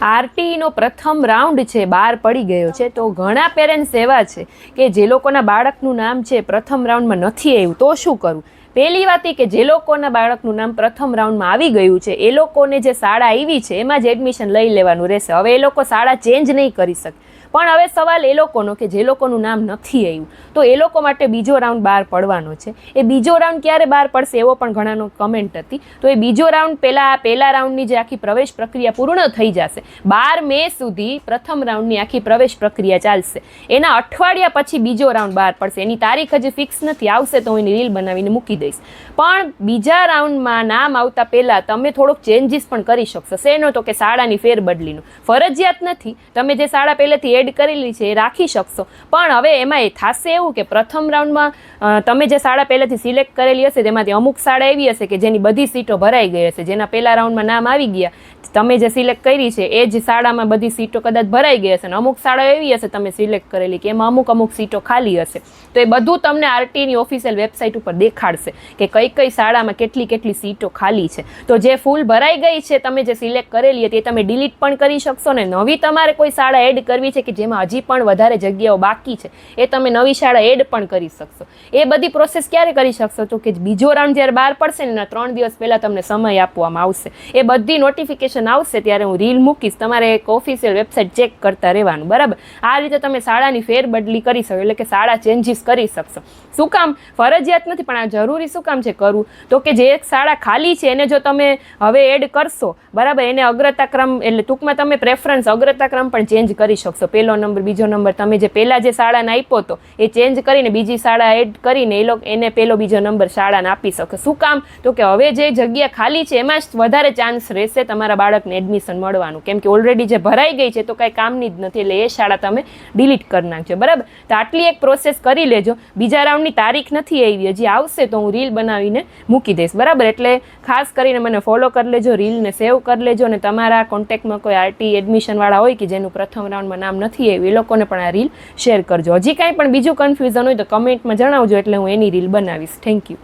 આરટીઈનો પ્રથમ રાઉન્ડ છે બહાર પડી ગયો છે, તો ઘણા પેરેન્ટ્સ એવા છે કે જે લોકોના બાળકનું નામ છે પ્રથમ રાઉન્ડમાં નથી આવ્યું, તો શું કરવું? પહેલી વાત એ કે જે લોકોના બાળકનું નામ પ્રથમ રાઉન્ડમાં આવી ગયું છે એ લોકોને જે શાળા આવી છે એમાં જ એડમિશન લઈ લેવાનું રહેશે. હવે એ લોકો શાળા ચેન્જ નહીં કરી શકે. પણ હવે સવાલ એ લોકોનો કે જે લોકોનું નામ નથી આવ્યું, તો એ લોકો માટે બીજો રાઉન્ડ બહાર પડવાનો છે. એ બીજો રાઉન્ડ ક્યારે બહાર પડશે એવો પણ ઘણાનો કમેન્ટ હતી. તો એ બીજો રાઉન્ડ પહેલા રાઉન્ડની જે આખી પ્રવેશ પ્રક્રિયા પૂર્ણ થઈ જશે, 12 મે સુધી પ્રથમ રાઉન્ડની આખી પ્રવેશ પ્રક્રિયા ચાલશે. એના અઠવાડિયા પછી બીજો રાઉન્ડ બહાર પડશે. એની તારીખ હજી ફિક્સ નથી, આવશે તો હું એની રીલ બનાવીને મૂકી દઈશ. પણ બીજા રાઉન્ડમાં નામ આવતા પહેલાં તમે થોડોક ચેન્જીસ પણ કરી શકશો. શેનો? તો કે શાળાની ફેરબદલીનું. ફરજિયાત નથી, તમે જે શાળા પહેલેથી એડ કરેલી છે એ રાખી શકશો. પણ હવે એમાં એ થશે એવું કે પ્રથમ રાઉન્ડમાં તમે જે શાળા પહેલેથી સિલેક્ટ કરેલી હશે તેમાંથી અમુક શાળા એવી હશે કે જેની બધી સીટો ભરાઈ ગઈ હશે, જેના પહેલા રાઉન્ડમાં નામ આવી ગયા, તમે જે સિલેક્ટ કરી છે એ જ શાળામાં બધી સીટો કદાચ ભરાઈ ગઈ હશે. અને અમુક શાળા એવી હશે તમે સિલેક્ટ કરેલી કે એમાં અમુક સીટો ખાલી હશે. તો એ બધું તમને આરટીઈની ઓફિશિયલ વેબસાઇટ ઉપર દેખાડશે કે કઈ શાળામાં કેટલી સીટો ખાલી છે. તો જે ફૂલ ભરાઈ ગઈ છે તમે જે સિલેક્ટ કરેલી હતી એ તમે ડિલીટ પણ કરી શકશો. ને નવી તમારે કોઈ શાળા એડ કરવી છે કે જેમાં હજી પણ વધારે જગ્યાઓ બાકી છે એ તમે નવી શાળા એડ પણ કરી શકશો. એ બધી પ્રોસેસ ક્યારે કરી શકશો? તો કે બીજો રાઉન્ડ જ્યારે બહાર પડશે ને એના 3 દિવસ પહેલાં તમને સમય આપવામાં આવશે. એ બધી નોટિફિકેશન આવશે ત્યારે હું રીલ મૂકીશ. તમારે એક ઓફિશિયલ વેબસાઇટ ચેક કરતા રહેવાનું, બરાબર? આ રીતે તમે શાળાની ફેરબદલી કરી શકો, એટલે કે શાળા ચેન્જીસ કરી શકશો. શું કામ? ફરજિયાત નથી, પણ આ જરૂરી શું કામ છે કરવું? તો કે જે એક શાળા ખાલી છે એને જો તમે હવે એડ કરશો, બરાબર, એને અગ્રતાક્રમ એટલે ટૂંકમાં તમે પ્રેફરન્સ અગ્રતાક્રમ પણ ચેન્જ કરી શકશો. પહેલો નંબર, બીજો નંબર, તમે જે પહેલાં જે શાળાને આપ્યો હતો એ ચેન્જ કરીને બીજી શાળા એડ કરીને એને પહેલો બીજો નંબર શાળાને આપી શકો. શું કામ? તો કે હવે જે જગ્યા ખાલી છે એમાં જ વધારે ચાન્સ રહેશે તમારા બાળકને એડમિશન મળવાનું, કેમ કે ઓલરેડી જે ભરાઈ ગઈ છે તો કાંઈ કામની જ નથી, એટલે એ શાળા તમે ડિલીટ કરી નાખજો, બરાબર? તો આટલી એક પ્રોસેસ કરી લેજો. બીજા રાઉન્ડની તારીખ નથી આવી, હજી આવશે તો હું રીલ બનાવીને મૂકી દઈશ, બરાબર? એટલે ખાસ કરીને મને ફોલો કરી લેજો, રીલને સેવ કરી લેજો. અને તમારા કોન્ટેક્ટમાં કોઈ આરટી એડમિશનવાળા હોય કે જેનું પ્રથમ રાઉન્ડમાં નામ નથી આવ્યું એ લોકોને પણ આ રીલ શેર કરજો. હજી કાંઈ પણ બીજું કન્ફ્યુઝન હોય તો કમેન્ટમાં જણાવજો, એટલે હું એની રીલ બનાવીશ. Thank you.